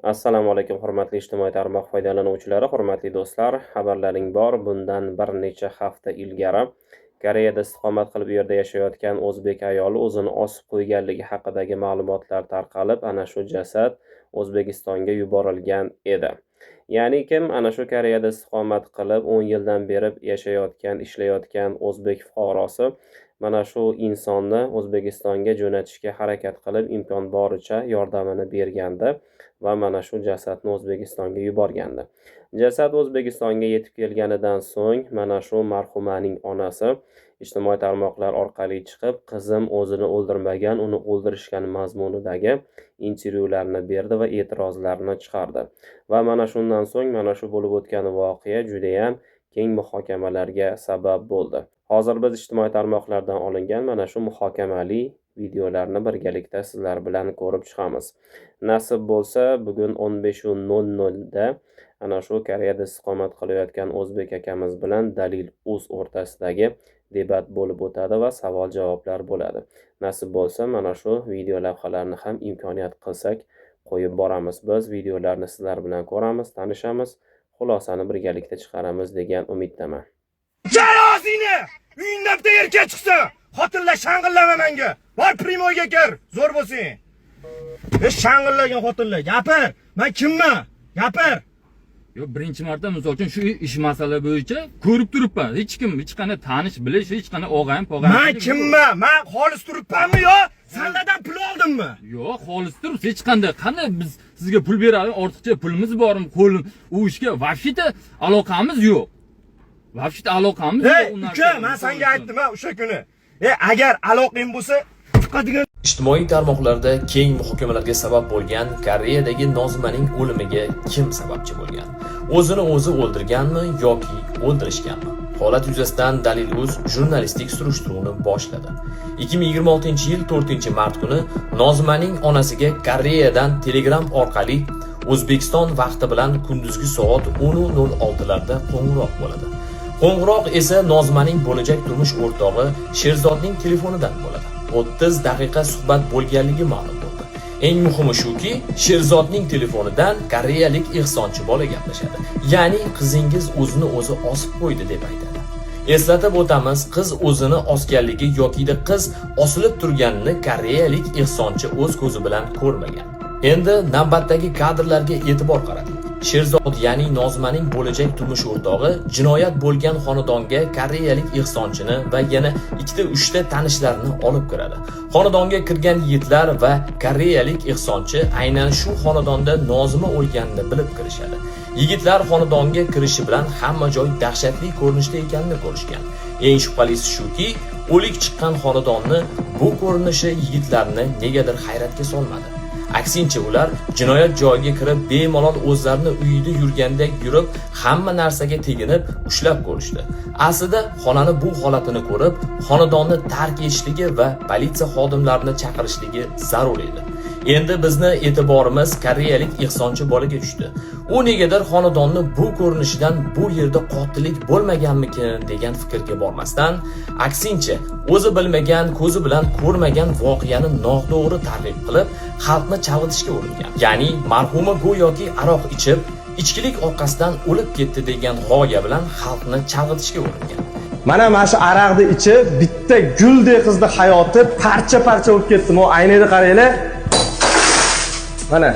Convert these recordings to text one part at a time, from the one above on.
Assalomu alaykum hurmatli ijtimoiy tarmoq foydalanuvchilari, hurmatli do'stlar. Xabarlaring bor. Bundan bir necha hafta ilgari Koreyada istiqomat qilib u yerda yashayotgan o'zbek ayoli o'zini osib qo'yganligi haqidagi ma'lumotlar tarqalib, ana shu jasad O'zbekistonga yuborilgan edi. Ya'ni kim ana shu Koreyada istiqomat qilib 10 yildan beri yashayotgan, ishlayotgan o'zbek fuqarosi mana shu insonni O'zbekistonga jo'natishga harakat qilib, imkon boricha yordamini bergandi va mana shu jasadni O'zbekistonga yuborgandi. Jasad O'zbekistonga yetib kelganidan so'ng mana shu marhumaning onasi ijtimoiy tarmoqlar orqali chiqib, qizim o'zini o'ldirmagan, uni o'ldirishgan mazmunidagi intervyularni berdi va e'tirozlarni chiqardi. Va mana shundan so'ng mana shu bo'lib o'tgan voqea juda ham keng muhokamalarga sabab bo'ldi. Hozir biz ijtimoiy tarmoqlardan olingan mana shu muhokamali videolarni birgalikda sizlar bilan ko'rib chiqamiz. Nasib bo'lsa, bugun 15:00 da ana shu Koreyada istiqomat qilayotgan o'zbek akamiz bilan Dalil.uz o'rtasidagi debat bo'lib o'tadi va savol-javoblar bo'ladi. Nasib bo'lsa, mana shu video lavhalarni ham imkoniyat qilsak qo'yib boramiz. Biz videolarni sizlar bilan ko'ramiz, tanishamiz, xulosani birgalikda chiqaramiz degan umiddaman. Jarozini! Uyingda bitta erkak chiqsa, xotinlar shang'illama menga. Bor primoyga kir, zo'r bo'lsang. Shang'illagan xotinlar, gapir. Men kimman? Gapir. Yo, birinchi marta misol uchun shu ish masala bo'yicha ko'rib turibman. Hech kim, hech qanday tanish, bilish, hech qanday og'ayim, pog'ayim. Men kimman? Men xolis turibmanmi yo? Senlardan pul oldimmi? Yo'q, xolis turibsiz. Hech qanday biz sizga pul beramiz, ortiqcha pulimiz bormi, qo'lim u ishga vafshita aloqamiz yo'q. Vafshita aloqamiz yo'q. Uka, men senga aytdim o'sha kuni. Agar aloqang bo'lsa, chiqadigan Ijtimoiy tarmoqlarda keng muhokamalarga sabab bo'lgan Koreyadagi Nozimaning o'limiga kim sababchi bo'lgan? O'zini o'zi o'ldirganmi yoki o'ldirishganmi? Holat yuzasidan Dalil.uz jurnalistik surishtiruvni boshladi. 2026-yil 4-mart kuni Nozimaning onasiga Koreyadan Telegram orqali O'zbekiston vaqti bilan kunduzgi soat 10:06larda qo'ng'iroq bo'ladi. Qo'ng'iroq esa Nozimaning bo'lajak turmush o'rtog'i Sherzodning telefonidan bo'ladi. 30 daqiqa suhbat bo'lganligi ma'lum bo'ldi. Eng muhimi shuki, Sherzodning telefonidan koreyalik ehsonchi bola gaplashadi. Ya'ni qizingiz o'zini o'zi osib qo'ydi deb aytadi. Eslatib o'tamiz, qiz o'zini osganligi yoki qiz osilib turganini koreyalik ehsonchi o'z ko'zi bilan ko'rmagan. Endi navbatdagi kadrlarga e'tibor qarating. Sherzod, ya'ni Nozimaning bo'lajak turmush o'rtog'i jinoyat bo'lgan xonadonga koreyalik ehsonchini va yana 2-3 tanishlarini olib kiradi. Xonadonga kirgan yigitlar va koreyalik ehsonchi aynan shu xonadonda Nozima o'lganini bilib kirishadi. Yigitlar xonadonga kirishi bilan hamma joy dahshatli ko'rinishda ekanini ko'rishgan. Eng shubhalisi shuki, o'lik chiqqan xonadonni bu ko'rinishi yigitlarni negadir hayratga solmadi. Aksincha ular jinoyat joyiga kirib bemalol o'zlarini uyida yurgandek yurib, hamma narsaga teginib, ushlab ko'rishdi. Aslida xonani bu holatini ko'rib, xonadonni tark etishligi va politsiya xodimlarini chaqirishligi zarur edi. Endi bizni e'tiborimiz koreyalik ehsonchi bolaga tushdi. U negadir xonadonni bu ko'rinishidan bu yerda qotillik bo'lmaganmikin degan fikrga bormasdan, aksincha o'zi bilmagan, ko'zi bilan ko'rmagan voqeani noto'g'ri targ'ib qilib, xalqni chalg'itishga uringan. Ya'ni marhuma go'yoki aroq ichib, ichkilik orqasidan o'lib ketdi degan g'oya bilan xalqni chalg'itishga uringan. Mana shu aroqni ichib, bitta guldek qizni hayoti parcha-parcha bo'lib ketdi. Mo aynida qaranglar. Mana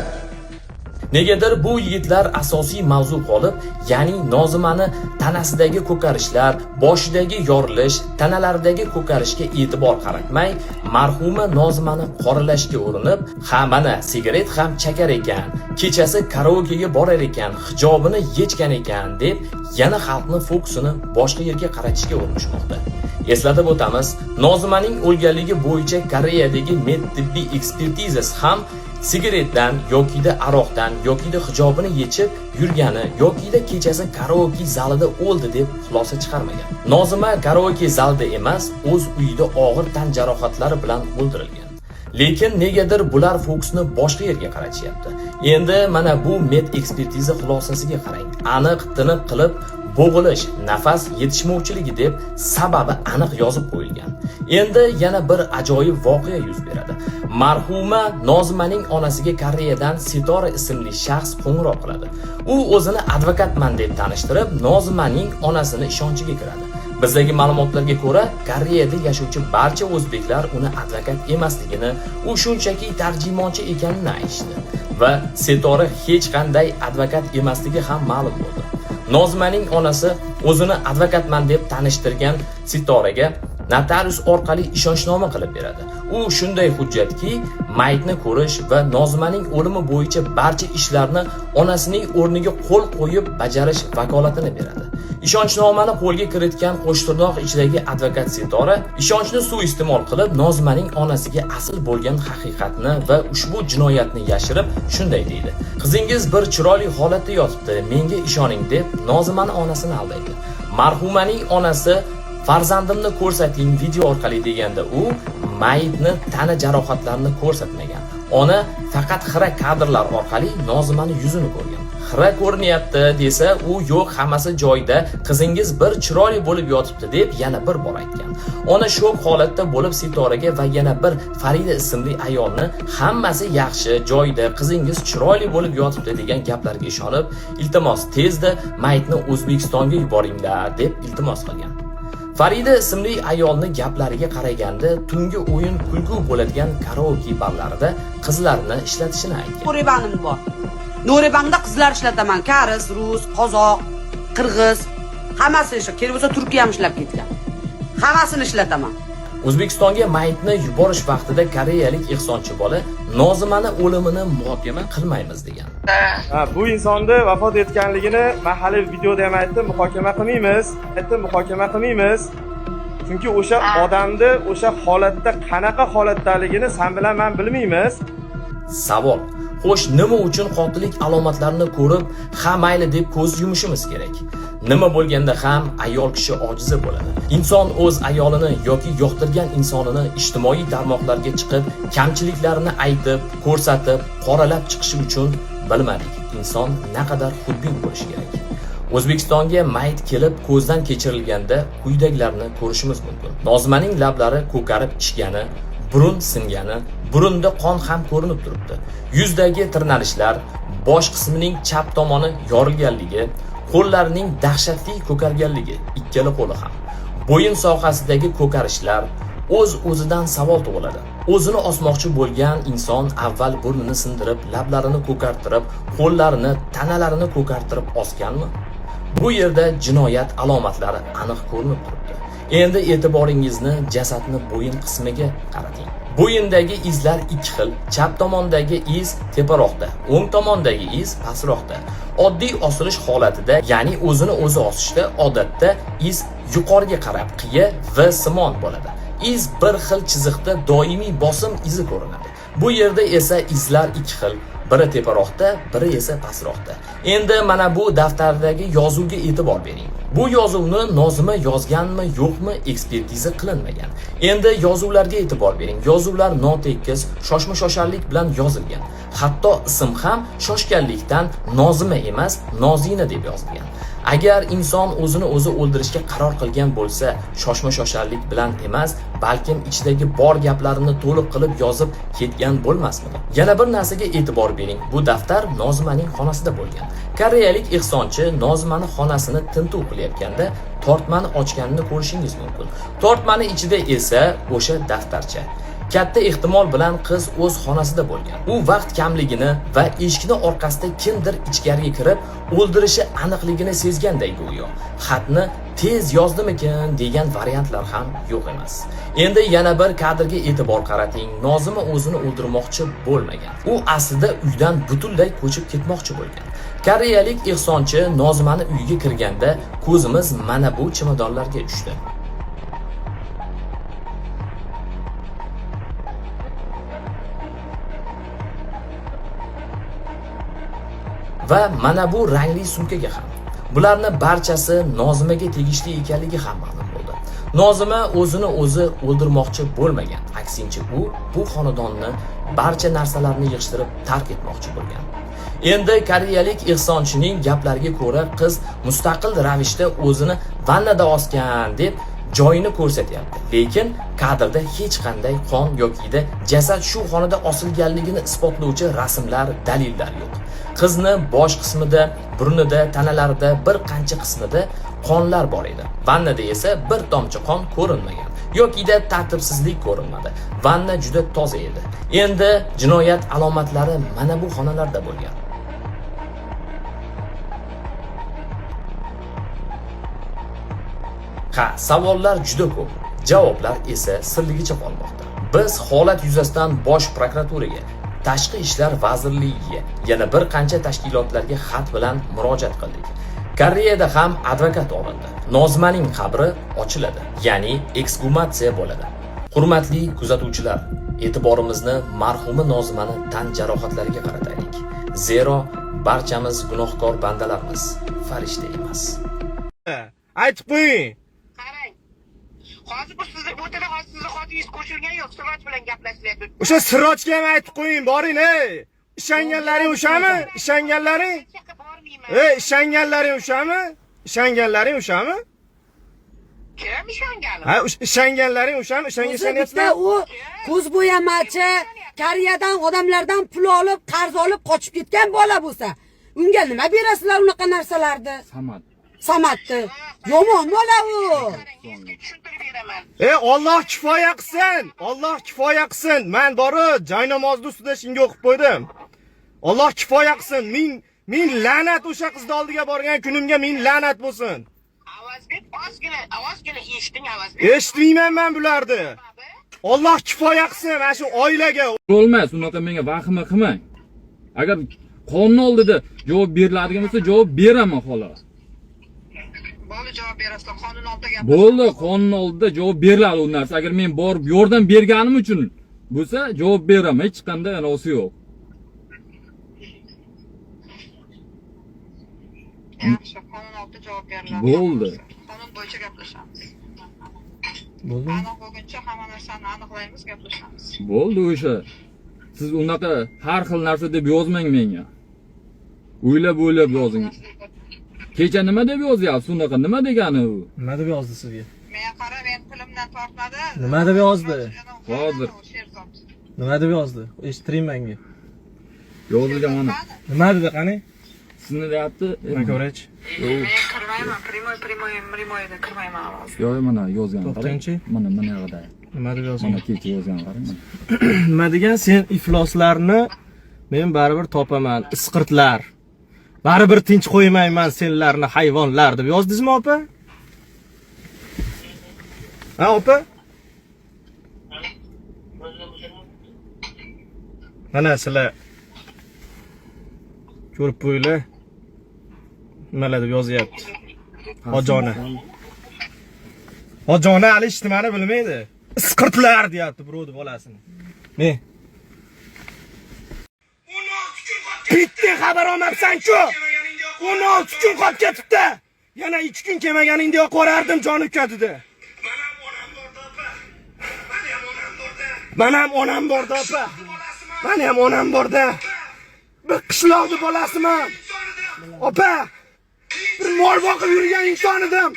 negadir bu yigitlar asosiy mavzu qolib, ya'ni Nozimani tanasidagi ko'karishlar, boshidagi yorilish, tanalaridagi ko'karishga e'tibor qaratmay, marhuma Nozimani qoralashga urinib, ha mana sigaret ham chakar ekan, kechasi karaokega borar ekan, hijobini yechgan ekan deb yana xalqni fokusini boshqa yerga qaratishga urinishmoqda. Eslatib o'tamiz, Nozimaning o'lganligi bo'yicha Koreyadagi med-tibbiy ekspertizasi ham sigaretdan yoki aroqdan yoki hijobini yechib yurgani yoki kechasi karaoke zalida o'ldi deb xulosa chiqarmagan. Nozima karaoke zalida emas, o'z uyida og'ir tan jarohatlari bilan o'ldirilgan. Lekin negadir bular fokusni boshqa yerga qaratishyapti. Endi mana bu med ekspertiza xulosasiga qarang. Aniq tiniq qilib bo'g'ilish, nafas yetishmovchiligi deb sababi aniq yozib qo'yilgan. Endi yana bir ajoyib voqea yuz beradi. Marhuma Nozimaning onasiga Koreyadan Sitora ismli shaxs qo'ng'iroq qiladi. U o'zini advokatman deb tanishtirib, Nozimaning onasini ishonchiga kiradi. Bizdagi ma'lumotlarga ko'ra, Koreyada yashovchi barcha o'zbeklar uni advokat emasligini, u shunchaki tarjimonchi ekanini aytishdi va Sitora hech qanday advokat emasligi ham ma'lum bo'ldi. Nozimaning onasi o'zini advokatman deb tanishtirgan Sitoraga notarius orqali ishonchnoma qilib beradi. U shunday hujjatki, mayitni ko'rish va Nozimaning o'limi bo'yicha barcha ishlarni onasining o'rniga qo'l qo'yib bajarish vakolatini beradi. Ishonchnomani qo'lga kiritgan qo'shtirnoq ichidagi advokat Sitora ishonchni suiiste'mol qilib, Nozimaning onasiga asl bo'lgan haqiqatni va ushbu jinoyatni yashirib shunday deydi: "Qizingiz bir chiroyli holatda yotibdi, menga ishoning" deb Nozimani onasini aldaydi. Marhumaning onasi "Farzandimni ko'rsating video orqali" deganda u mayitni tana jarohatlarini ko'rsatmagan. Ona faqat xira kadrlar orqali Nozimani yuzini ko'rgan. Xira ko'rinyapti desa, u yo'q, hammasi joyida, qizingiz bir chiroyli bo'lib yotibdi deb yana bir bor aytgan. Ona shok holatda bo'lib Sitoraga va yana bir Farida ismli ayolni hammasi yaxshi, joyida, qizingiz chiroyli bo'lib yotibdi degan gaplarga ishonib, iltimos tezda mayitni O'zbekistonga yuboringlar deb iltimos qilgan. Farida ismli ayolni gaplariga qaraganda tungi o'yin kulgu bo'ladigan karaoke barlarida qizlarni ishlatishini aytgan. No'rebanim bor. No'rebangda qizlar ishlataman. Karis, rus, qozoq, qirg'iz, hammasini ishlab, kelib bo'lsa Turkiya ham ishlab ketgan. Hammasini ishlataman. O'zbekistonga mayitni yuborish vaqtida koreyalik ehsonchi bola Nozimani o'limini muhokama qilmaymiz degan. Bu insonni vafot etganligini mahalliy videoda ham aytdim, muhokama qilmaymiz. Chunki o'sha odamni o'sha holatda qanaqa holatdaligini sen bilan men bilmaymiz. Savol: xo'sh, nima uchun qotillik alomatlarini ko'rib, ha mayli deb ko'z yumishimiz kerak? Nima bo'lganda ham ayol kishi ojiza bo'ladi. Inson o'z ayolini yoki yoqtirgan insonini ijtimoiy tarmoqlarga chiqib, kamchiliklarini aytib, ko'rsatib, qoralab chiqishi uchun bilmadik, inson naqadar xudbin bo'lishi kerak. O'zbekistonga mayit kelib ko'zdan kechirilganda quyidagilarni ko'rishimiz mumkin. Nozimaning lablari ko'karib ishgani, burun singani, burunda qon ham ko'rinib turibdi. Yuzdagi tirnalishlar, bosh qismining chap tomoni yorilganligi, qo'llarining dahshatli ko'karganligi, ikkala qo'li ham. Bo'yin sohasidagi ko'karishlar o'z-o'zidan savol tug'iladi. O'zini osmoqchi bo'lgan inson avval burnini sindirib, lablarini ko'kartirib, qo'llarini, tanalarini ko'kartirib osganmi? Bu yerda jinoyat alomatlari aniq ko'rinib turibdi. Endi e'tiboringizni jasadni bo'yin qismiga qarating. Bo'yindagi izlar ikki xil. Chap tomondagi iz teparoqda, o'ng tomondagi iz pastroqda. Oddiy osilish holatida, ya'ni o'zini o'zi osishda odatda iz yuqoriga qarab qiya V simon bo'ladi. Iz bir xil chiziqda doimiy bosim izi ko'rinadi. Bu yerda esa izlar ikki xil. Biri teparoqda, biri esa pastroqda. Endi mana bu daftardagi yozuvga e'tibor bering. Bu yozuvni Nozima yozganmi, yo'qmi, ekspertiza qilinmagan. Endi yozuvlarga e'tibor bering. Yozuvlar notekis, shoshma-shosharlik bilan yozilgan. Hatto ism ham shoshganlikdan Nozima emas, Nozina deb yozilgan. Agar inson o'zini o'zi o'ldirishga qaror qilgan bo'lsa, shoshma-shosharlik bilan emas, balkim ichidagi bor gaplarini to'liq qilib yozib ketgan bo'lmasmidi? Yana bir narsaga e'tibor bering. Bu daftar Nozimaning xonasida bo'lgan. Koreyalik ehsonchi Nozimani xonasini tintuv qilayotganda tortmani ochganini ko'rishingiz mumkin. Tortmani ichida esa o'sha daftarcha. Katta ehtimol bilan qiz o'z xonasida bo'lgan. U vaqt kamligini va eshikni orqasida kimdir ichkariga kirib, o'ldirishi aniqligini sezganday go'yo. Xatni tez yozdimikin degan variantlar ham yo'q emas. Endi yana bir kadrga e'tibor qarating. Nozima o'zini o'ldirmoqchi bo'lmagan. U aslida uydan butunlay ko'chib ketmoqchi bo'lgan. Koreyalik ehsonchi Nozimani uyiga kirganda ko'zimiz mana bu chimodonlarga tushdi. Va mana bu rangli sumkaga ham. Bularning barchasi Nozimaga tegishli ekanligi ham ma'lum bo'ldi. Nozima o'zini o'zi o'ldirmoqchi bo'lmagan. Aksincha u bu xonadonni barcha narsalarni yig'ishtirib tark etmoqchi bo'lgan. Endi koreyalik ehsonchining gaplariga ko'ra qiz mustaqil ravishda o'zini vannada osgan deb joyini ko'rsatyapti, lekin kadrda hech qanday qon yoki jasad shu xonada osilganligini isbotlovchi rasmlar, dalillar yo'q. Qizni bosh qismida, burnida, tanalarida, bir qancha qismida qonlar bor edi. Vannada esa bir tomchi qon ko'rinmagan yoki tartibsizlik ko'rinmadi. Vanna juda toza edi. Endi jinoyat alomatlari mana bu xonalarda bo'lgan. Savollar juda ko'p, javoblar esa sirligicha qolmoqda. Biz holat yuzasidan Bosh prokuraturaga, Tashqi ishlar vazirligiga, yana bir qancha tashkilotlarga xat bilan murojaat qildik. Koreyada ham advokat olindi. Nozmaning qabri ochiladi, ya'ni eksgumatsiya bo'ladi. Hurmatli kuzatuvchilar, e'tiborimizni marhuma Nozmani tan jarohatlariga qarataylik. Zero barchamiz gunohkor bandalarmiz, farishta emas. Aytib qo'ying. Qarang. Hozir bu sizni o'tada sizni xotingiz qo'shilgan yo'q, Siroj bilan gaplashyapti. O'sha Sirojga ham aytib qo'ying, boring, ey. Ishonganlaring o'shami? Ishonganlaring? Ey, ishonganlaring o'shami? Ishonganlaring o'shami? Kim ishongan? Ha, ishonganlaring o'shami? Ishonyapsizlar? U ko'z bo'yamachi, Koreyadan odamlardan pul olib, qarz olib qochib ketgan bola bo'lsa, unga nima berasizlar unaqa narsalarni? Samatni. Yomon bola u. Tushuntirib beraman. Alloh kifoya qilsin. Alloh kifoya qilsin. Men borib joy namozni ustida shunga o'qib qo'ydim. Alloh kifoya qilsin. Men la'nat o'sha qizni oldiga borgan kunimga men la'nat bo'lsin. Avazbek ozgina eshiting Avazbek. Eshitmayman men bularni. Alloh kifoya qilsin mana shu oilaga. Bo'lmas, unaqa menga vahima qilmang. Agar qonun oldida javob beriladigan bo'lsa, javob beraman xolos. Bo'ldi, javob berasizlar. Qonun oldida gap. Bo'ldi, qonun oldida javob beriladi u narsa. Agar men borib yordam berganim uchun bo'lsa, javob beraman. Hech qanday anosi yo'q. Yaxshi, qonun oldida javob beriladi. Bo'ldi. Qonun bo'yicha gaplashamiz. Bo'ldi. Aniq bo'lguncha hamma narsani aniqlaymiz, gaplashamiz. Bo'ldi o'sha. Siz unaqa har xil narsa deb yozmang menga. O'ylab yozing. Kecha nima deb yozyapsiz? Unaqa nima degani u? Nima deb yozdi sizga? Men qara, men pulimdan tortmadi. Nima deb yozdi? Hozir. Nima deb yozdi? Eshittiring menga. Yozilgan mana. Nima dedi qani? Sizni deyapti. Nima ko'rach? Men kirmayman, primoyda kirmayman hozir. Yo'q, mana yozgan. To'xtangchi. Mana yoqda. Nima deb yozgan? Mana kecha yozgan qarang. Nima degan? Sen ifloslarni men baribir topaman, isqirtlar. Baribir tinch qo'ymayman senlarni hayvonlar deb yozdingizmi, opa? Ha, opa? Mana sizlar ko'rib qo'yinglar. Nimalar deb yozyapti? Hojona. Hojona hali ijtimoni bilmaydi. Isqirtlar deyapti birovni bolasini. Men bitta xabar olmabsan-ku. 16 kun qolib ketibdi. Yana 2 kun kelmaganingda qo'rardim jon ukatida. Mana ham onam borda, opa. Mana ham onam borda. Bir qishloqni bolasiman. Opa. Bir mol boqib yurgan inson edim.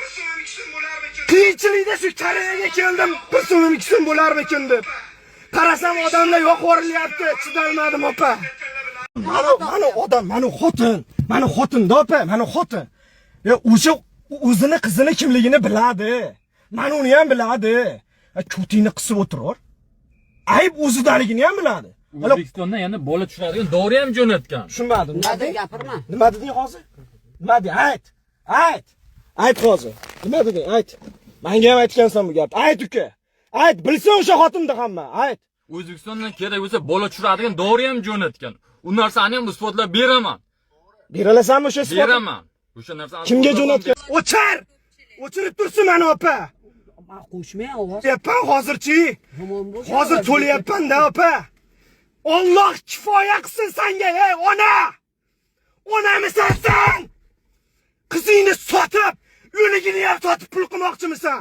Qiyinchilikda shu Koreyaga keldim. Bir so'm 2 so'm bo'larmikin deb. Qarasam odamlar yo'q o'rilyapti. Chidolmadim, opa. Mana odam, mana xotin, opa, mana xotin. O'sha o'zini qizini kimligini biladi. Mana uni ham biladi. Cho'tingni qisib o'tirar. Ayb o'zidaligini ham biladi. O'zbekistonda yana bola tushiradigan dori ham jo'natgan. Tushunmadim. Nima deb gapirma. Nima deding hozir? Nima deding? Ayt. Ayt hozir. Nima deding? Ayt. Menga ham aytgansan bu gapni. Ayt uka. Ayt, bilsin o'sha xotinni hamma. Ayt. O'zbekistondan kerak bo'lsa bola tushiradigan dori ham jo'natgan. U narsani ham isbotlab beraman. Beralasanmi o'sha isbot? Beraman. O'sha narsani Kimga jo'natgan? O'chir! O'chirib tursin meni opa. Men qo'shmay ovoz. Yapman hozirchi. Yomon bo'lsa. Hozir to'layapman-da opa. Alloh kifoya qilsin senga, ey ona. Onamisan sen? Qizingni sotib, o'ligini ham sotib pul qilmoqchimisan?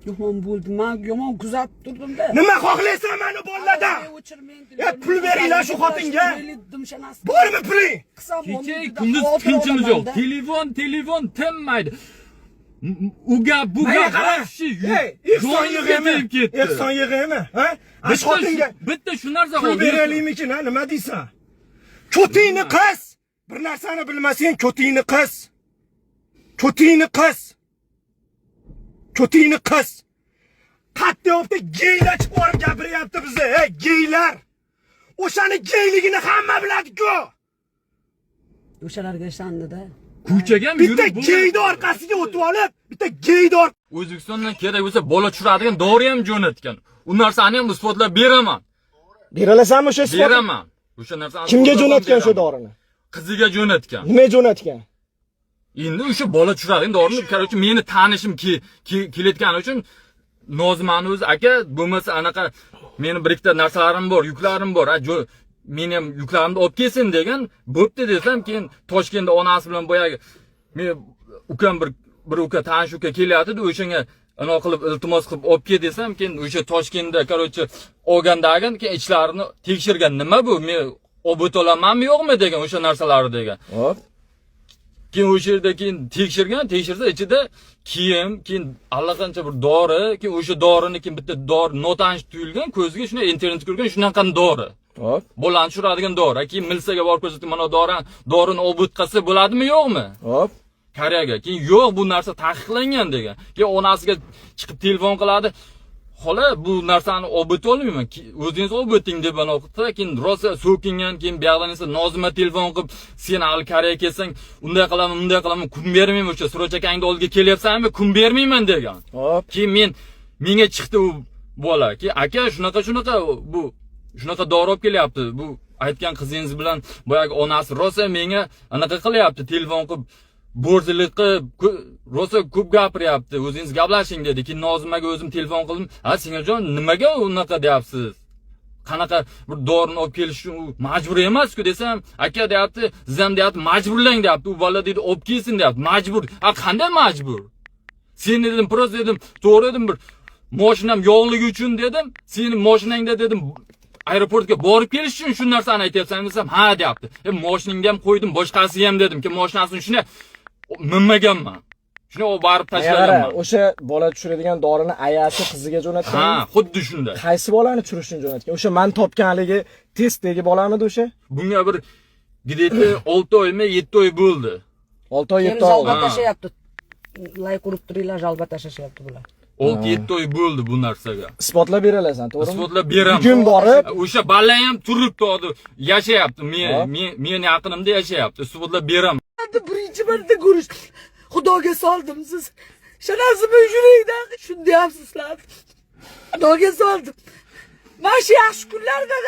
Yomon bo'ldi. Men yomon kuzatib turdim-da. Nima xohlaysan meni bolalardan? Pul beringlar shu xotinga. Bormi puling? kecha kunduz tinchimiz yo'q. Telefon tinmaydi. U gap bu gap vafshi. Ehson yig'imi. Ehson yig'imi, ha? Ash xotinga Bitta shu narsa pul beraylikmikin, ha? Nima deysan? Ko'tingni qis. Bir narsani bilmasang, ko'tingni qis. Ko'tingni qis. Ko'tingni qis. Qatda yo'qda geylar chiqib borib gapiryapti bizga, geylar. O'shani geyligini hamma biladi-ku. O'shalarga ishondida. Ko'chaga ham Bitta geyni orqasiga o'tib olib, bitta geyni O'zbekistondan kerak bo'lsa bola tushiradigan dori ham jo'natgan. U narsani ham isbotlab beraman. beralasanmi o'sha isbot? Beraman. O'sha narsani Kimga jo'natgan shu dorini? Qiziga jo'natgan. Nima jo'natgan? Endi o'sha bola tushiradigan dorini qarorchi meni tanishim kelayotgani uchun Nozimani o'zi aka bo'lmasa anaqa meni bir ikkita narsalarim bor, yuklarim bor. Meni ham yuklarimni olib kelsin degan. Bo'pti desam, keyin Toshkentda onasi bilan boyagi men ukam bir uka tanish uka kelyapti-da, o'shanga anaqa qilib iltimos qilib olib kel desam, keyin o'sha Toshkentda qarorchi olgandagan keyin ichlarini tekshirgan. Nima bu? Men olib o'tolamanmi yo'qmi degan o'sha narsalarni degan. Hop. Keyin o'sha yerda keyin tekshirsa ichida kiyim, keyin allaqancha bir dori, keyin o'sha dorini keyin bitta dori notanish tuyulgan, ko'ziga shuna internetga ko'rgan shunaqa dori. Hop. Bolani tushiradigan dori. Keyin milsaga borib ko'rsatib, mana dorini olib o'tkazsa bo'ladimi yo'qmi? Hop. Koreyaga. Keyin yo'q, bu narsa taqiqlangan degan. Keyin onasiga chiqib telefon qiladi. Xola, bu narsani olib o'ta olmayman. O'zingiz olib o'ting deb bana o'qitdi. Keyin rosa so'kingan, keyin bu yoqdan esa Nozima telefon qilib, "Sen hali Koreyaga kelsang, unday qilaman, kun bermayman o'sha Surachakangni oldiga kelyapsanmi? Kun bermayman" degan. Hop. Keyin menga chiqdi u bola. Keyin aka shunaqa bu shunaqa dori olib kelyapti. Bu aytgan qizingiz bilan boyagi onasi rosa menga anaqa qilyapti, telefon qilib bo'rzilik qilib, rosa ko'p gapiryapti. O'zingiz gaplashing dedi. Keyin Nozimaga o'zim telefon qildim. "Ha, singiljon, nimaga unaqa deyapsiz? Qanaqa bir dorini olib kelish uchun u majbur emas-ku" desam, "Aka deyapti, siz ham deyapti, majburlang deyapti. U bola dedi, olib kelsin deyapti. Majbur. A qanday majbur? Sen dedim, prosta dedim, to'g'ri dedim, bir mashinam yog'ligi uchun dedim. Seni mashinangda dedim, aeroportga borib kelish uchun shu narsani aytyapsan" desam, "Ha" deyapti. Mashinangni ham qo'ydim, boshqasi ham dedim ki mashinasini shuna minmaganman. Shuni olib borib tashlaganman. O'sha bola tushiradigan dorini ayasi qiziga jo'natgan. Ha, xuddi shunday. Qaysi bolani tushirishni jo'natgan? O'sha men topganligi testdagi bolamidi o'sha? Bunga bir gideti 6 oymi, 7 oy bo'ldi. 6 oy 7 oy. Jalbat tashlayapti. Lay qurib turinglar, jalbat tashlashyapti bular. 6-7 oy bo'ldi bu narsaga. Isbotlab beralasan, to'g'rimi? Isbotlab beraman. Bugun borib, o'sha balla ham turibdi, yashayapti. Men yaqinimda yashayapti. Isbotlab beraman. Birinchi marta ko'rish. Xudoga soldim siz. Shanasimi yurangdan shunday ham sizlar. Xudoga soldim. Mana shu yaxshi kunlarda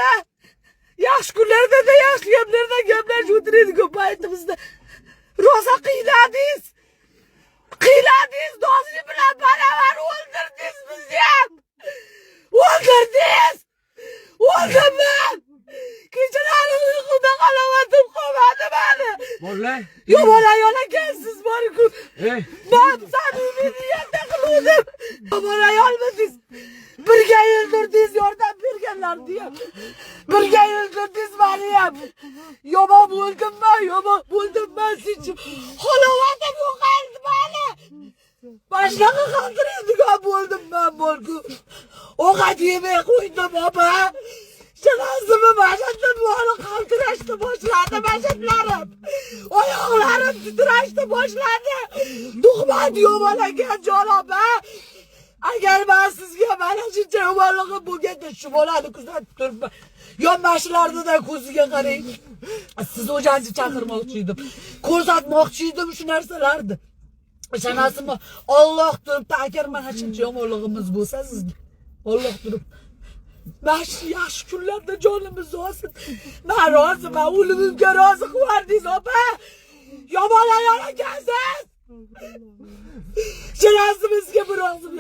yaxshi gaplarda gaplashib o'tiradiku paytimizda. Rosa qiynadingiz. Do'stingiz bilan baravar o'ldirdingiz bizni ham. O'ldirdingiz. O'ldirman. Kechalari uyquda qolamadim, qolmadi meni. Bola. Yomon ayol ekansiz bor-ku. Men samimiy niyatda qildim. Yomon ayolmisiz? Birga yildirdingiz, yordam berganlar deyap. Birga yildirdingiz meni ham. Yomon bo'ldimman sizchi. Halovatim yo'qoldi meni. Boshqa qoldiradiku bo'ldim. Ovqat yemay qo'ydim, opa. Shanasimi mashaqatda boli qaltirashni boshladi mashaqqatlarim. Oyoqlarim titrashni boshladi. Tuhmat yomon ekan jon opa. Agar men sizga mana shuncha yomonligim bo'lganda shu bolani kuzatib turibman. Yonmashilarda ko'ziga qarang. Siz o'janchi chaqirmoqchi edim. Ko'rsatmoqchi edim shu narsalarni. Shanasimi Alloh turibdi, agar mana shuncha yomonligimiz bo'lsa sizga. Alloh turibdi. Mana yaxshi kunlarda jonimiz olsin. Men roziman, o'limimga rozi qildingiz opa. Yomon ayol ekansiz. Sharasimizga bir ozim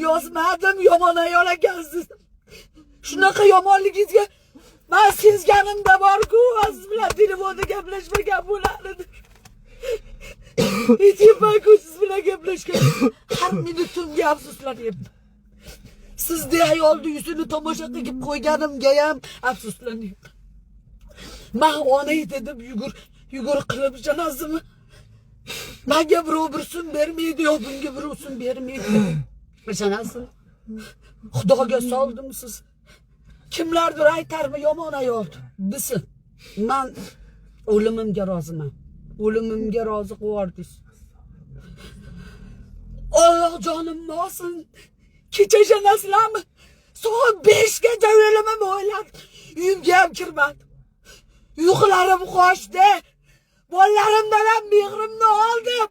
yozmadim. Yomon ayol ekansiz. Shunaqa yomonligingizga men sezganimda bor-ku, siz bilan telefonda gaplashmagan bo'lardim. Hech siz bilan gaplashgan. Har minutimga afsuslanyapman. Sizde ayolni yuzini tomosha qilib qo'yganimga ham afsuslanyapman. Men ona dedim, yugur qilib janozimni Menga birov bir so'm bermaydi, yo bunga birov so'm bermaydi. Ishonasizmi? Xudoga soldim siz. Kimlardir aytarmi yomon ayoldi. Bilsin. Men o'limimga roziman. O'limimga rozi qildingiz. Allah jonimni olsin. Kecha ishonasizlarmi? Soat 5gacha o'limimni o'ylab, uyimga ham kirmadim. Uyqularim qochdi. Bolalarimdan ham mehrimni oldim.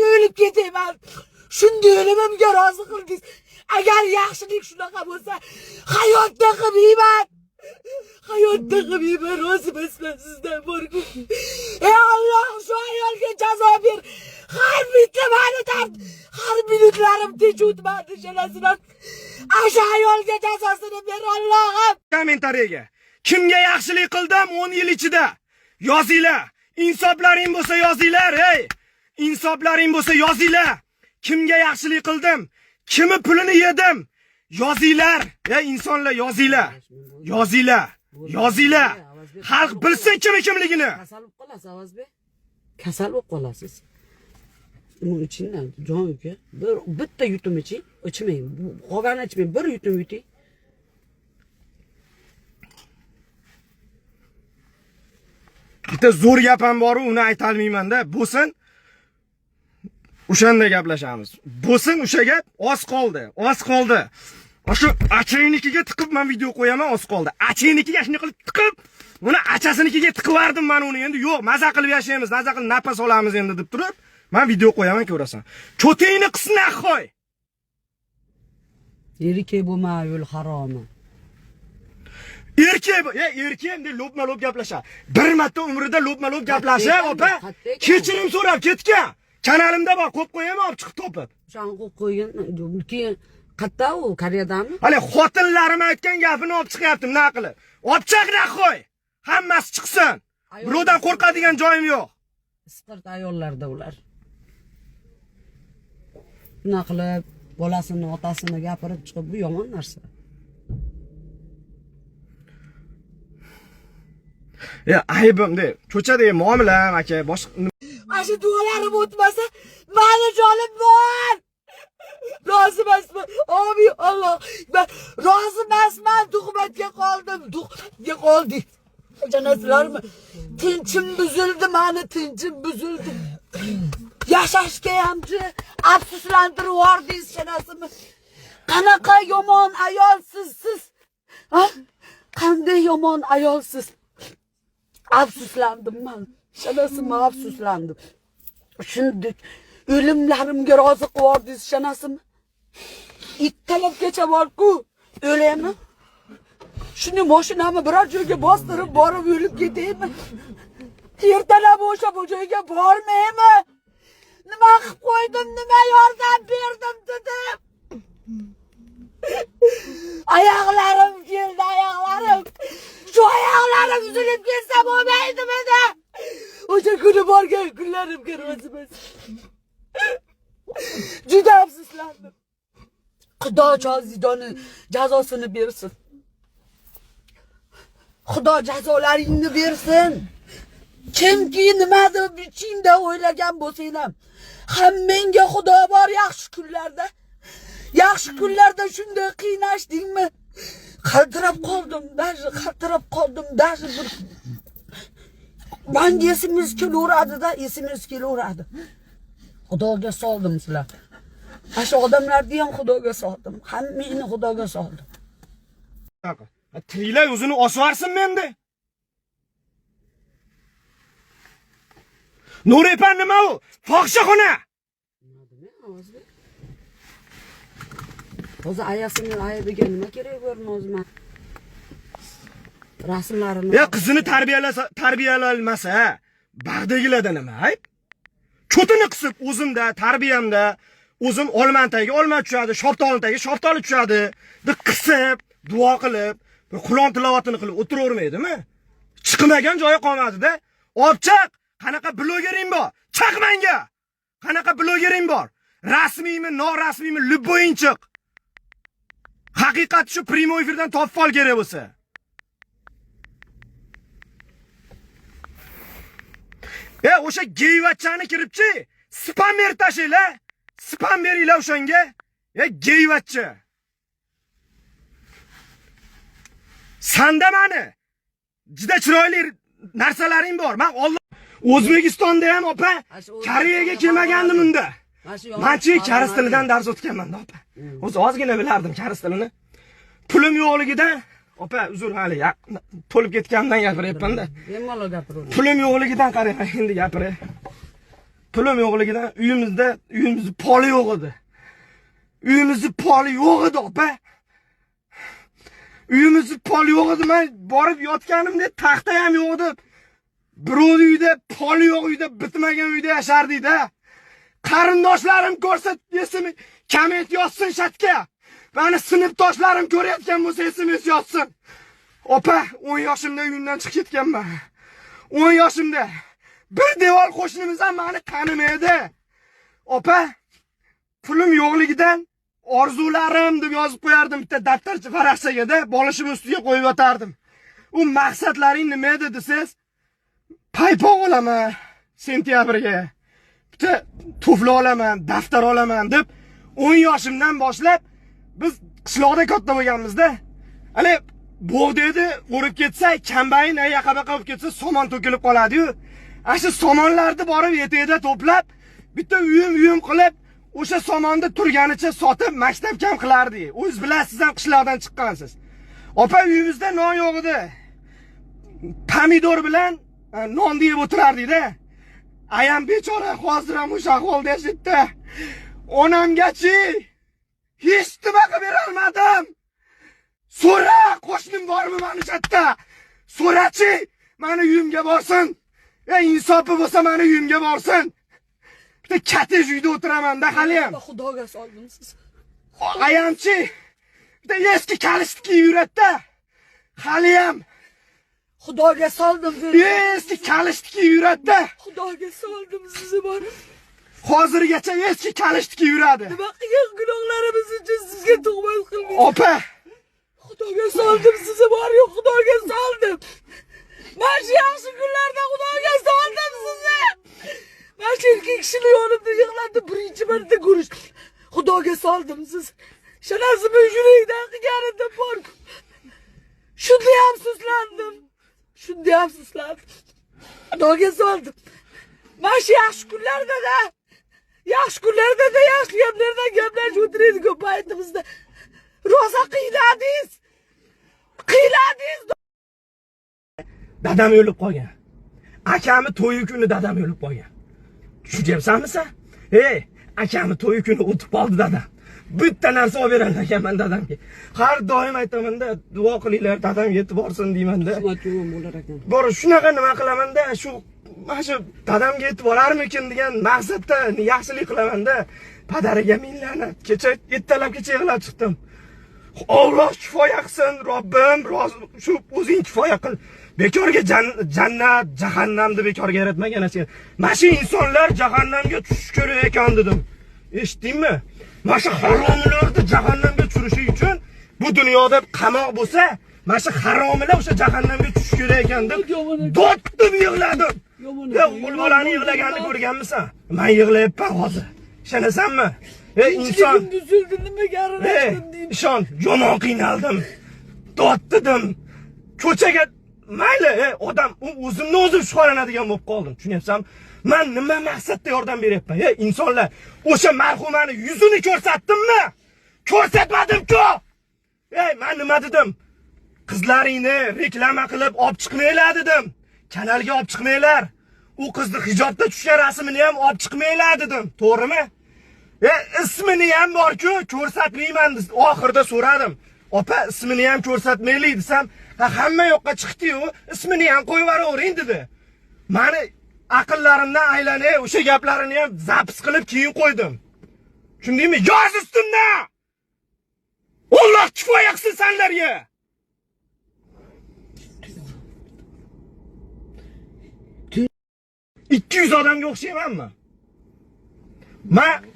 O'lib ketaman. Shunday o'limimga rozi qildingiz. Agar yaxshilik shunaqa bo'lsa, hayotda qilmayman. Hayotda qilmayman, rozi emasman sizdan borku. Ey Alloh, shu ayolga jazo ber. Har bitta meni tart. Har minutlarim tinch o'tmadi, ishonasizlar. Shu ayolga jazosini ber, Allohim. Kommentariyaga kimga yaxshilik qildim 10 yil ichida yozinglar. Insoflaring bo'lsa yozinglar, hey. Insoflaring bo'lsa yozinglar. Kimga yaxshilik qildim? Kimi pulini yedim? Yozinglar. Ey insonlar yozinglar. Yozinglar. Yozinglar. Xalq bilsin kimligini. Kasal bo'lib qolasiz, Avazbek. Kasal bo'lib qolasiz. Nima uchun? Jon uka, bitta yutum iching, ichmang. Qolganini ichmang, bir yutum yuting. Bitta zo'r gap ham bor, uni ayta olmayman-da. Bo'lsin. O'shanda gaplashamiz. Bo'lsin o'sha gap, oz qoldi. Oz qoldi. Shu achaynikiga tiqib men video qo'yaman, oz qoldi. Achaynikiga shuni qilib tiqib, uni achasinikiga tiqvardim men uni. Endi yo'q, maza qilib yashaymiz, maza qilib nafas olamiz endi deb turib, men video qo'yaman, ko'rasan. Cho'tingni qisna qo'y. Erkak bo'lma, yo'l haromi. Erkak endi lo'pma-lo'p gaplashadi. Bir marta umrida lo'pma-lo'p gaplashib, opa, kechirim so'rab ketgan. Kanalimda bor, ko'p qo'yaman, olib chiqib topib. O'shan qo'yib qo'ygan, keyin qayerda u Koreyadami? Hali xotinlarim aytgan gapini olib chiqyaptim, nima qilib? Olib chiqna qo'y. Hammasi chiqsin. Birovdan qo'rqadigan joyim yo'q. Isqirt ayollarda ular. Nima qilib bolasini, otasini gapirib chiqib, bu yomon narsa. Aybim deb, ko'chadagi muomalam aka, boshqa Shu duolarim o'tmasa, meni jonim bor. Rozi emasman. Omi Alloh. Men rozi emasman, tuhmatga qoldim. Tuhmatga qoldik. Janazlarmi? Tinchim buzildi, meni tinchim buzildi. Yashashga hamchi afsuslantirib yubordingiz, janazimi? Qanaqa yomon ayolsiz siz? Ha? Qanday yomon ayolsiz? Afsuslandim men. Shanasimi afsuslandim. Shunday o'limlarimga rozi qildingiz, shanasimi? Ittalabgacha borku, o'laymi? Shuni mashinamni biror joyga bostirib borib o'lib ketaymi? Ertalab o'sha bu joyga bormaymi? Nima qilib qo'ydim, nima yordam berdim dedim. Oyoqlarim keldi, oyoqlarim. Shu oyoqlarim uzilib ketsa bo'lmaydimi edi? O'sha kuni borgan kunlarimga rozi emasman. Juda afsuslandim. Xudo jozidoni jazosini bersin. Xudo jazolaringni bersin. Kimki nimadir bichingda o'ylagan bo'lsang ham, hammangga Xudo bor yaxshi kunlarda. Yaxshi kunlarda shunday qiynashdingmi? Qaltirab qoldim, даже bir ben esimiz kelaveradi-da, esimiz kelaveradi. Xudoga soldim sizlar. Shu odamlarni ham Xudoga soldim. Hammani Xudoga soldim. Tiylar o'zini osvarsin menda. Nurepan nima u? Fohishaxona. Hozir ayasini aybiga nima kerak bo'lgan o'zim? Rasmlarini. Qizini tarbiyalanmasa, bag'dagilarda nima ayb? Cho'tini qisib o'zimda, tarbiyamda, o'zim olmantaga olma tushadi, shoftolitaga shoftoli tushadi, deb qisib, duo qilib, Qur'on tilovatini qilib o'tiravermaydimi? Chiqmagan joyi qolmadi-da. Obchaq, qanaqa blogering bor? Chaq menga. Qanaqa blogering bor? Rasmiymi, norasmiymi, любойin chiq. Haqiqat shu primo efirdan topib ol kerak bo'lsa. O'sha geyvachchani kiribchi, Spam ber tashinglar. Spam beringlar o'shanga. Geyvatchi. Sanda mani juda chiroyli narsalaring bor. Men O'zbekistonda ham opa Koreyaga kelmagandim unda. Menchi koreys tilidan dars o'tganman opa. O'zi ozgina bilardim koreys tilini. Pulim yo'qligidan opa uzr hali to'lib ketgandan gapiryapman-da. Bemalol gapiraver. Pulim yo'qligidan qarang, endi gapiray. Pulim yo'qligidan uyimizda poli yo'q edi. Uyimizda poli yo'q edi opa. Uyimizda poli yo'q edi. Men borib yotganimda taxta ham yo'q edi. Birov uyda poli yo'q, uyda bitmagan uyda yashardik-da. Qarindoshlarim ko'rsa esim kamet yozsin chatga. Meni sinfdoshlarim ko'rayotgan bo'lsa esimga yozsin. Opa, 10 yoshimda uyimdan chiqib ketganman. 10 yoshimda. Bir devor qo'shnimiz ham meni tanimaydi. Opa, pulim yo'qligidan orzularim deb yozib qo'yardim bitta daftarcha varaqchaga-da, bolishim ustiga qo'yib yotardim. U maqsadlaring nima edi desiz? Paypoq olaman sentyabrga. Bitta tufli olaman, daftar olaman deb 10 yoshimdan boshlab biz qishloqda katta bo'lganmiz-da. Hali bog'daydi o'rib ketsa, kambayin yaqabaqa bo'lib ketsa, somon to'kilib qoladi-yu. Ashu somonlarni borib etakda to'plab, bitta uyum qilib, o'sha somonni turganicha sotib maktab kam qilardik. O'z bilasiz ham qishloqdan chiqqansiz. Opa uyimizda non yo'q edi. Pomidor bilan non yeb o'tirardik-da. Ayam bechora hozir ham o'sha ahvolda yashaydi. Onamgachi hech nima qilib bera olmadim. So'ra, qo'shnim bormi meni chatda? So'rachi, meni uyimga borsin. Insofi bo'lsa meni uyimga borsin. Bitta kattej uyda o'tiraman-da hali ham. Xudoga soldim siz. Ayamchi, bitta eski kalishtki yuradi-da. Hali ham Xudoga soldim. eski kalishtki yuradi-da. Xudoga soldim sizni bor. Hozirgacha eski kalishtki yuradi. Nima qilgan gunohlarimiz uchun sizga tuhmat qildim. Opa, Xudoga soldim sizni bor-ku, Xudoga soldim. Men shu yaxshi kunlarda Xudoga soldim sizni. Men shu ikki kishini yonimda yig'latib birinchi marta ko'rish. Xudoga soldim siz. Shunasimi yurakdan qilgan edim bor-ku. Shunda ham suslandim. Xudoga soldim. Men shu yaxshi kunlarda-da, yaxshi gaplardan gaplashib o'tiraydi ko'p paytimizda. Rosa qiyladingiz. Dadam o'lib qolgan. Akami to'yi kuni dadam o'lib qolgan. Tushunyapsanmi sen? Akami to'yi kuni o'tib qoldi dadam. Bitta narsa olib berar ekanman dadamga. Har doim aytaman-da, duo qilinglar, dadam yetib borsin deyman-da. Xizmat yo'q bo'lar ekan. Bor shunaqa nima qilaman-da, shu dadamga yetib borarmikin degan maqsadda yaxshilik qilaman-da. Padariga minglab kecha ertalabgacha yig'lab chiqdim. Alloh kifoya qilsin, Robbim, shu o'zing kifoya qil. Bekorga jannat, jahannamni bekorga yaratmagan ekan. Mana shu insonlar jahannamga tushish kerak ekan dedim. Eshitdingmi? Mana shu haromlarni jahannamga tushirishi uchun bu dunyoda qamoq bo'lsa, mana shu haromlar o'sha jahannamga tushish kerak ekan deb dotib yig'ladim. O'g'il bolani yig'laganini ko'rganmisan? Men yig'layapman hozir. Ishonasanmi? Inson nimaga aralashdim deydi. Ishon, yomon qiynaldim. Dot dedim. Ko'chaga mayli, odam o'zimni o'zim shug'ullanadigan bo'lib qoldim. Tushunyapsanmi? Men nima maqsadda yordam beryapman? Insonlar, o'sha marhumani yuzini ko'rsatdimmi? Ko'rsatmadim-ku. Men nima dedim? Qizlaringni reklama qilib olib chiqmanglar dedim. Kanalga olib chiqmanglar. U qizni hijobda tushgan rasmini ham olib chiqmanglar dedim. To'g'rimi? Ismini ham bor-ku, ko'rsatmayman deb oxirida so'radim. Opa, ismini ham ko'rsatmaylik desam, hamma yoqqa chiqdi-yu, ismini ham qo'yib yuboravering dedi. Meni aqllarimdan aylanay, o'sha gaplarini ham zapis qilib keyin qo'ydim. Tushundingmi? Yoz ustimda. Alloh kifoya qilsin senlarga. Ikki 200 odamga o'xshaymanmi?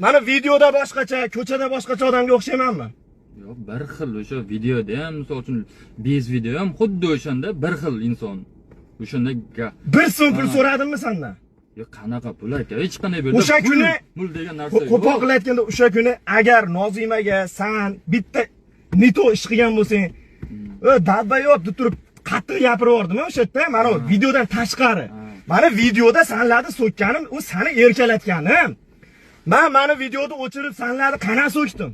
Mana videoda boshqacha, ko'chada boshqacha odamga o'xshaymanmi? Yo'q, bir xil o'sha videoda ham, misol uchun bez video ham xuddi o'shanda bir xil inson. O'shanda bir so'm pul so'radimmi sendan? Yo'q, qanaqa pul aka? Hech qanday bo'ldi. O'sha kuni pul degan narsa yo'q. qo'pol qilayotganda o'sha kuni agar Nozimaga san bitta nito ish qilgan bo'lsang, dalbayot deb turib qattiq gapirib yubordimi o'sha yerda? Mana videodan tashqari. Mana videoda sanlarni so'kkanim, u seni erkalatganim. Mana videoda o'chirib sanlarni qana so'kdim.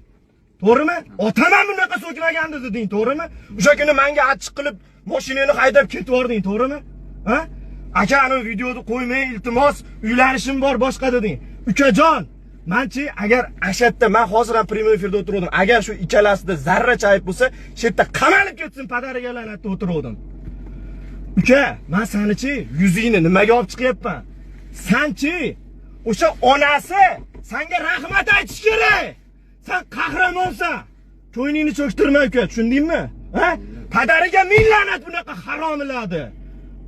To'g'rimi? Otaman bunaqa so'kmagandi deding, to'g'rimi? O'sha kuni menga achchiq qilib mashinani haydab ketib yording, to'g'rimi? Ha? Aka, ana videoni qo'ymang, iltimos, uylanishim bor boshqa deding. Ukajon, menchi agar ashatda men hozir ham prямой efirda o'tirdim. Agar shu ikkalasida zarracha ayb bo'lsa, shu yerda qamalib ketsin, padariga la'natda o'tirdim. Uka, men sanichi yuzingni nimaga olib chiqyapman? Sanchi o'sha onasi senga rahmat aytish kerak. Sen qahramonsan. Ko'nglingni cho'ktirma uka, tushundingmi? Ha? Padariga ming la'nat bunaqa haromiladi.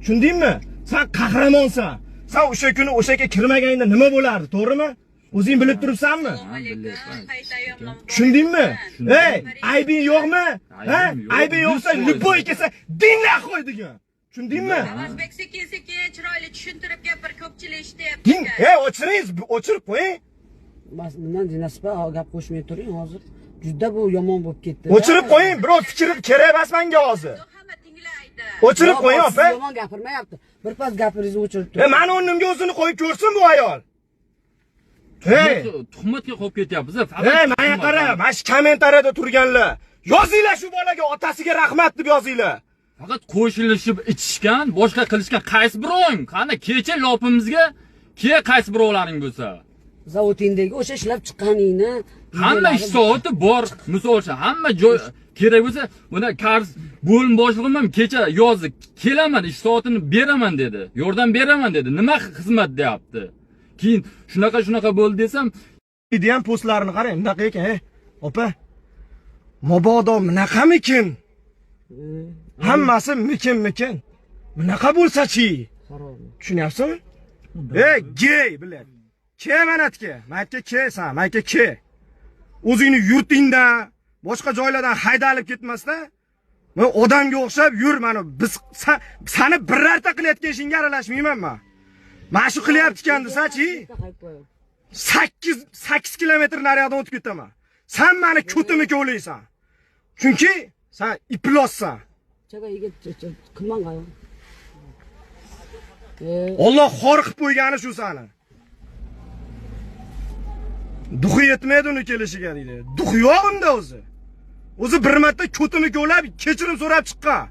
Tushundingmi? Sen qahramonsan. Sen o'sha kuni o'shaga kirmaganingda nima bo'lardi, to'g'rimi? O'zing bilib turibsanmi? Tushundingmi? Ey, aybing yo'qmi? Ha? Aybing yo'qsa, luboy kelsa, dinglab qo'y degan. Tushundingmi? O'zbek sekin-sekin chiroyli tushuntirib gapir, ko'pchilik eshityapti. O'chiringiz, o'chirib qo'ying. Bas, bundan dinasba gap qo'shmay turing hozir. Juda bu yomon bo'lib ketdi. O'chirib qo'ying, birov fikri kerak emas menga hozir. Hamma tinglaydi. O'chirib qo'ying, opa. Yomon gapirmayapti. Birpas gapiringizni o'chirib turing. Meni o'rnimga o'zini qo'yib ko'rsin bu ayol. Tuhmatga qo'yib ketyapmiz. Menga qara, mana shu kommentariyada turganlar. Yozinglar shu bolaga, otasiga rahmat deb yozinglar. Faqat qo'shilishib ichishgan, boshqa qilishgan qaysi biroving? Qani kecha lopimizga qaysi birovlaring bo'lsa? Zavodingdagi o'sha ishlab chiqqaningni hamma ish soati bor. Misol uchun hamma joy kerak bo'lsa, buni qarz bo'lim boshlig'im ham kecha yozdi. Kelaman, ish soatini beraman dedi. Yordam beraman dedi. Nima xizmat deyapti? Keyin shunaqa bo'ldi desam, videodan postlarini qarang, bunaqa ekan, opa. Mabodo bunaqamikin? Hammasi mikin. Bunaqa bo'lsa-chi? Tushunyapsizmi? Gey, bilat. Kemanatga, maytga kelsan, maytga ke. O'zingni yurtingdan, boshqa joylardan haydalib ketmasdan, men odamga o'xshab yur, mana biz seni birarta qilayotgan ishingga aralashmayman men. Mana shu qilyapti ekan desa-chi? 8 kilometr nariyoqdan o'tib ketaman. Sen meni ko'timi ko'laysan. Chunki sen iplossan. Chaga yigit qilmang qayo. Alloh xor qilib qo'ygani shu seni. Duxi yetmaydi uni kelishiga deydi. Duxi yo'q unda o'zi. O'zi bir marta ko'timi ko'lab, kechirim so'rab chiqqan.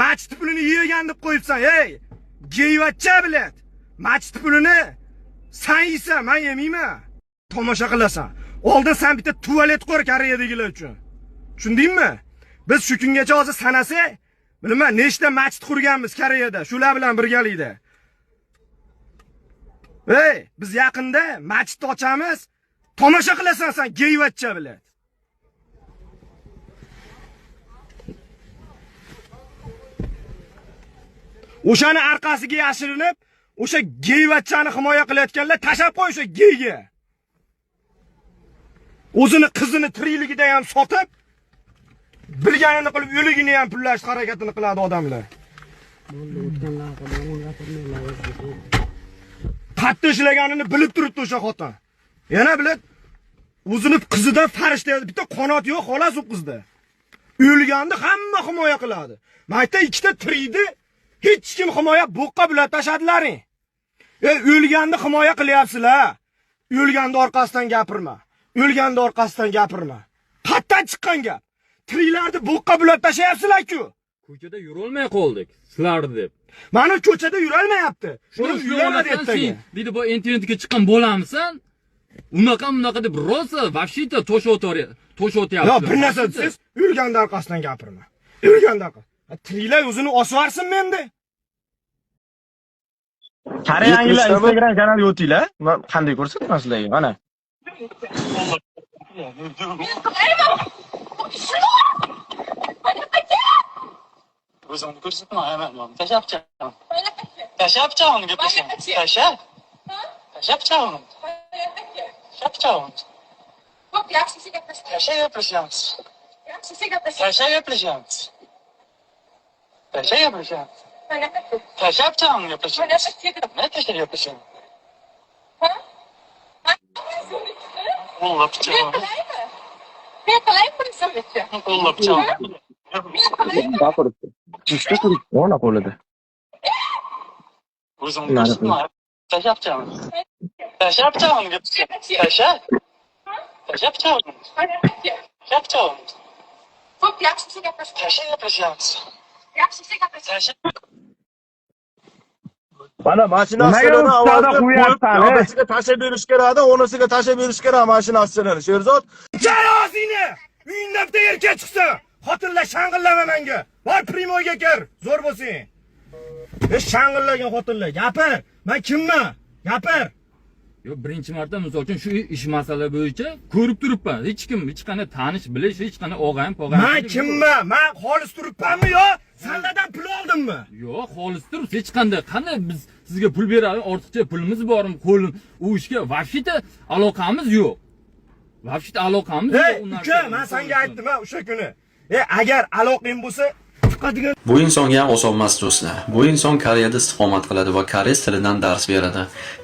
Machit pulini yegan deb qo'yibsan, ey. Geyvatcha bilat. Machit pulini sen yeysan, men yemayman. Tomosha qilasan. Oldin sen bitta tualet qur Koreyadagilar uchun. Tushundingmi? Biz shu kungacha hozir sanasak, bilmayman, nechta machit qurganmiz Koreyada, shular bilan birgalikda. Ey, biz yaqinda machit ochamiz. Tomosha qilasan sen geyvatcha bilat. O'shani orqasiga yashirinib, o'sha geyvatchani himoya qilayotganlar tashab qo'y o'sha geyga. O'zini qizini tirikligida ham sotib, bilganini qilib o'ligini ham pullash harakatini qiladi odamlar. Qattiq ishlaganini bilib turibdi o'sha xotin. Yana bilib, o'zini qizidan farishta, bitta qanot yo'q xolos u qizda. O'lganda hamma himoya qiladi. Mayta ikkita tirikdi, hech kim himoya bo'qqa bilan tashadilaring. O'lganda himoya qilyapsizlar. O'lganda orqasidan gapirma. O'lganda orqasidan gapirma. Qatdan chiqqan gap. Tiriklarni bo'qqa bilan tashayapsizlar-ku. Ko'chada yurolmay qoldik, sizlarni deb. Mana ko'chada yurolmayapti. Shuni uylanadi ertaga. Dedi bu internetga chiqqan bo'lamsan? Unaqa deb rosa vashita tosh o'tyapti. Yo'q, bir narsa desiz, o'lganda orqasidan gapirma. O'lganda. Tiriklar o'zini osvarsin menda. Koreyaliklar Instagram kanaliga o'tinglar. Qanday ko'rsataman sizlarga? Mana. O'zimni ko'rsatmayman. Tashabchaman. Tashabchaman gaplashing. Tashabchaman. Tashabchaman. Xo'p, yaxshisi gaplashamiz. Tasha gaplashamiz. Yaxshisi gaplashamiz. Tasha gaplashamiz. Tasha gaplashamiz. Tashabchaman gaplashamiz. Nima tasha gaplashamiz? Qo'llab pichoq. Men qilaymi buni sizga? Qo'llab pichoq. Ona qo'lida. O'zimni ko'rsatma. Tashlab pichoqni. Tashlab pichoqni. Tashlab. Tashlab pichoqni. Tashlab pichoqni. Xo'p, yaxshi gaplashamiz. Tashlab gapirishamiz. Yaxshi gaplashamiz. Mana mashinasidan avvalga tashlab berish kerak, onasiga tashlab berish kerak mashinasini. Sherzod, jarosini! Uyingdan bitta erkak chiqsa, xotinlar shang'illama menga. Bor primoyga kir, zo'r bo'lsang. Shang'illagan xotinlar, gapir. Men kimman? Gapir. Yo, birinchi marta misol uchun shu ish masala bo'yicha ko'rib turibman. Hech qanday tanish, bilish, hech qanday og'ayim. Men kimman? Men xolis turibmanmi yo? Sandadan pul oldimmi? Yo'q, xolis turib, hech qanday biz sizga pul beramiz, ortiqcha pulimiz bormi, qo'lim u ishga vashita aloqamiz yo'q. Vashita aloqamiz yo'q. Uka, men senga aytdim o'sha kuni. Agar aloqang bo'lsa, chiqadigan. Bu insonga ham oson emas do'stlar. Bu inson Koreyada istiqomat qiladi va koreys tilidan dars beradi.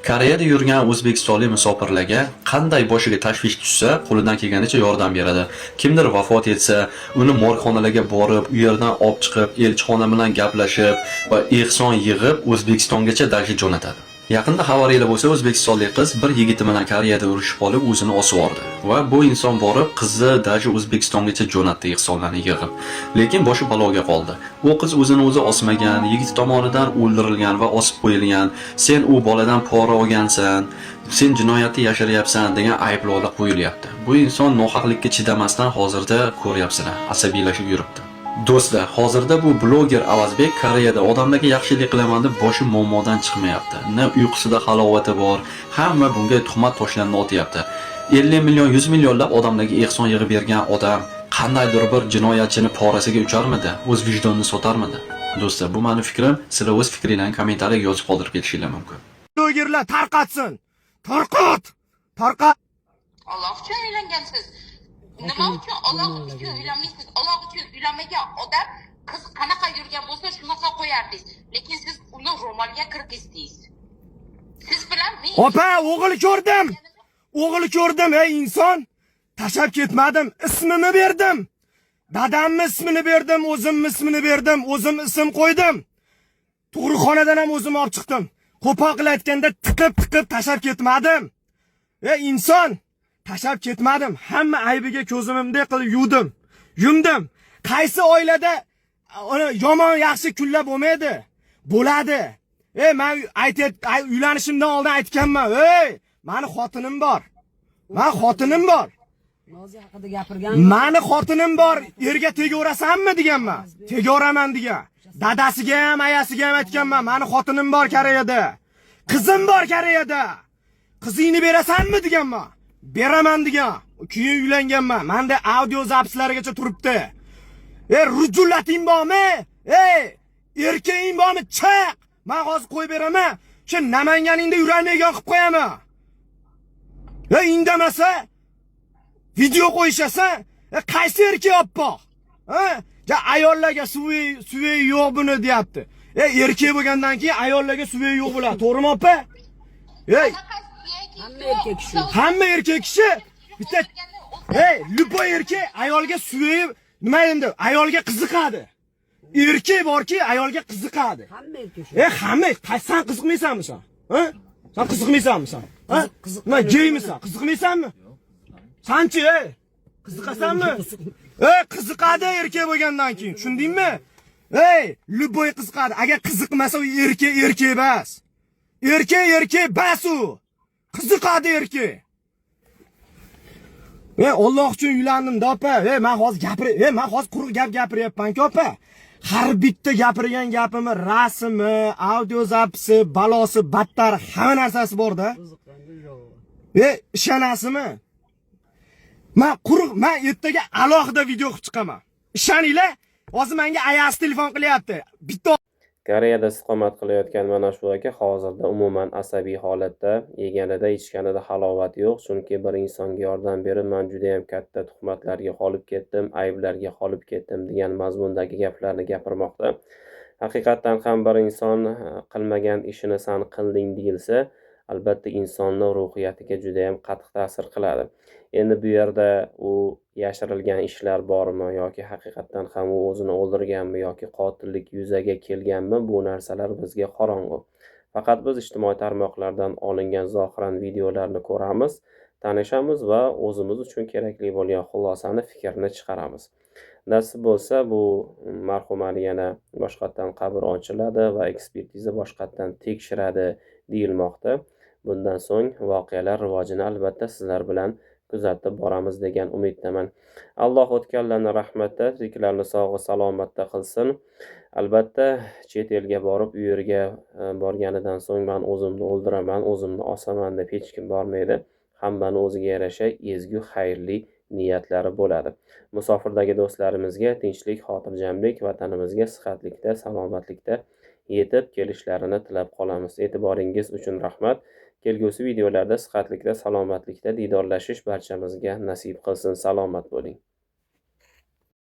Koreyada yurgan o'zbekistonlik musofirlarga qanday boshiga tashvish tushsa, qo'lidan kelganicha yordam beradi. Kimdir vafot etsa, uni morgxonalarga borib, u yerdan olib chiqib, elchixona bilan gaplashib va ehson yig'ib O'zbekistongacha dashi jo'natadi. Yaqinda xabaringlar bo'lsa, o'zbekistonlik qiz bir yigiti bilan Koreyada urushib qolib, o'zini osib yubordi va bu inson borib qizni dashi O'zbekistongacha jo'natdi ehsonlarni yig'ib. Lekin boshi baloga qoldi. U qiz o'zini o'zi osmagan, yigit tomonidan o'ldirilgan va osib qo'yilgan. Sen u boladan pora olgansan, sen jinoyatni yashiryapsan degan ayblovlar qo'yilyapti. Bu inson nohaqlikka chidamasdan hozirda ko'ryapsizlar, asabiylashib yuribdi. Do'stlar, hozirda bu bloger Avazbek Koreyada odamlarga yaxshilik qilaman deb boshi muammodan chiqmayapti. Na uyqusida halovati bor, hamma bunga tuhmat toshlanib o'tyapti. 50 million, 100 millionlab odamlarga ehson yig'ib bergan odam qandaydir bir jinoyatchini porasiga ucharmidi? O'z vijdonini sotarmidi? Do'stlar, bu meni fikrim. Sizlar o'z fikringizni kommentariyga yozib qoldirib ketishingiz mumkin. Blogerlar tarqatsin. Tarqat! Tarqat! Alloh uchun uylangansiz. Nima uchun Alloh uchun uylanmaysiz? Alloh uchun uylanmagan odam qiz qanaqa yurgan bo'lsa shunaqa qo'yardingiz. Lekin siz uni ro'molga kirgizdingiz. Siz bilan men Opa, o'g'il ko'rdim. O'g'il ko'rdim, ey inson. Tashab ketmadim, ismini berdim. Dadamni ismini berdim, o'zimni ismini berdim, o'zim ism qo'ydim. Tug'ruqxonadan ham o'zim olib chiqdim. Qo'pol qilayotganda tiqib tashab ketmadim. Ey inson, tashab ketmadim. Hamma aybiga ko'zimimdek qilib yumdim. Qaysi oilada yomon yaxshi kunlar bo'lmaydi? Bo'ladi. Men uylanishimdan oldin aytganman. Mani xotinim bor. Nozi haqida gapirgan. Mani xotinim bor. Erga tegaversanmi deganman. Tegaveraman degan. Dadasiga ham, ayasiga ham aytganman. Mani xotinim bor Koreyada. Qizim bor Koreyada. Qizingni berasanmi deganman. Beraman degan. Keyin uylanganman. Menda audio zapslarigacha turibdi. Rujullating bormi? Erkaging bormi? Chaq. Men hozir qo'yib beraman. Shu Namanganingda yurolmaygan qilib qo'yaman. Indamasa video qo'yishasan, qaysi erkak oppoq? Ayollarga suvi yo'q buni deyapti. Erkak bo'lgandan keyin ayollarga suvi yo'q bo'ladi. To'g'rimi opa? Hamma erkak kishi bitta luboy erkak ayolga suvi nima endi? Ayolga qiziqadi. Erkak borki, ayolga qiziqadi. Hamma erkak. Hamma, sen qiziqmaysanmi sen? Sen qiziqmaysanmi sen? Nima jeymisan? Qiziqmaysanmi? Sanchi, qiziqasanmi? Qiziqadi erkak bo'lgandan keyin, tushundingmi? Luboy qiziqadi. Agar qiziqmasa u erkak emas. Erkak bas u. Qiziqadi erkak. Alloh uchun uylandim-da opa. Men hozir quruq gap gapiryapman-ku opa. Har bitta gapirgan gapimni rasmi, audio zapisi, balosi, battar hamma narsasi bor-da. Ishonasizmi? Men ertaga alohida video qilib chiqaman. Ishoninglar, hozir menga ayasi telefon qilyapti. Bitta Koreyada istiqomat qilayotgan mana shu aka hozirda umuman asabiy holatda, yeganida ichganida halovat yo'q, chunki bir insonga yordam berib, men juda ham katta tuhmatlarga qolib ketdim, ayblarga qolib ketdim degan mazmundagi gaplarni gapirmoqda. Haqiqatan ham bir inson qilmagan ishini sen qilding deyilsa, albatta insonni ruhiyatiga juda ham qattiq ta'sir qiladi. Endi bu yerda u yashirilgan ishlar bormi yoki haqiqatdan ham u o'zini o'ldirganmi yoki qotillik yuzaga kelganmi, bu narsalar bizga qorong'u. Faqat biz ijtimoiy tarmoqlardan olingan zohiran videolarni ko'ramiz, tanishamiz va o'zimiz uchun kerakli bo'lgan xulosani, fikrni chiqaramiz. Nasib bo'lsa bu marhumani yana boshqatdan qabr ochiladi va ekspertiza boshqatdan tekshiradi deyilmoqda. Bundan so'ng voqealar rivojini albatta sizlar bilan kuzatib boramiz degan umiddaman. Alloh o'tganlarni rahmatda, tiriklarni sog'i salomatda qilsin. Albatta chet elga borib, u yerga borganidan so'ng men o'zimni o'ldiraman, o'zimni osaman deb hech kim bormaydi. Hammani o'ziga yarasha ezgu, xayrli niyatlari bo'ladi. Musofirdagi do'stlarimizga tinchlik, xotirjamlik, vatanimizga sihatlikda, salomatlikda yetib kelishlarini tilab qolamiz. E'tiboringiz uchun rahmat. Kelgusi videolarda sihatlikda, salomatlikda diydorlashish barchamizga nasib qilsin. Salomat bo'ling.